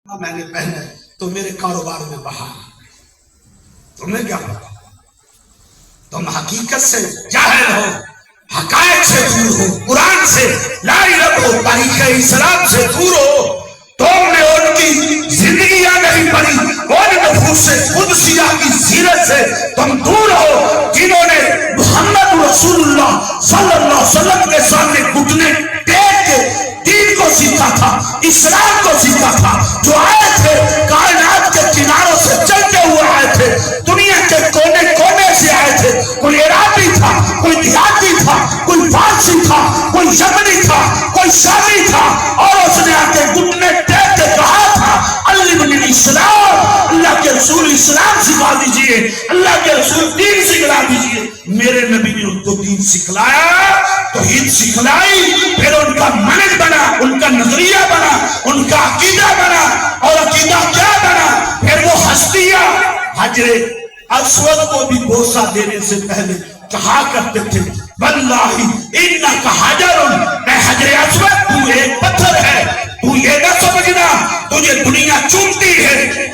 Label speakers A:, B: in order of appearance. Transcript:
A: میں نے پہنا تو میرے کاروبار میں بہا. تمہیں کیا پتا؟ تم حقیقت سے جاہل ہو، حقائق سے دور ہو، قرآن سے لا علم ہو، تاریخ اسلام سے دور ہو. تم نے ان کی زندگیاں نہیں پڑھی، ان نفوس قدسیہ کی سیرت سے تم دور ہو جنہوں نے محمد رسول اللہ صلی اللہ علیہ وسلم کے سامنے گھٹنے ٹیک کے دین کو سیکھا تھا، اسلام کو سیکھا تھا. جو آئے تھے کائنات کے کناروں سے چلتے ہوئے آئے تھے، دنیا کے کونے کونے سے آئے تھے. کوئی عراقی تھا، کوئی دیہاتی تھا، کوئی فارسی تھا، کوئی یمنی تھا، کوئی شامی تھا، اور اس نے آ کے گھٹنے ٹیک کے کہا تھا علمنی الاسلام، اللہ کے رسول اسلام سکھا دیجئے، اللہ کے رسول دین سکھلا دیجئے. میرے نبی نے ان کو دین سکھلایا، توحید سکھلائی، پھر ان کا منہج بنا، ان کا نظریہ بنا، ان کا عقیدہ بنا. اور عقیدہ کیا بنا؟ پھر وہ ہستیاں حجر اسود کو بھی بوسہ دینے سے پہلے کہا کرتے تھے واللہ انک حجر، اے حجر اسود تو ایک پتھر ہے. تو یہ نہ سمجھنا تجھے دنیا چومتی ہے،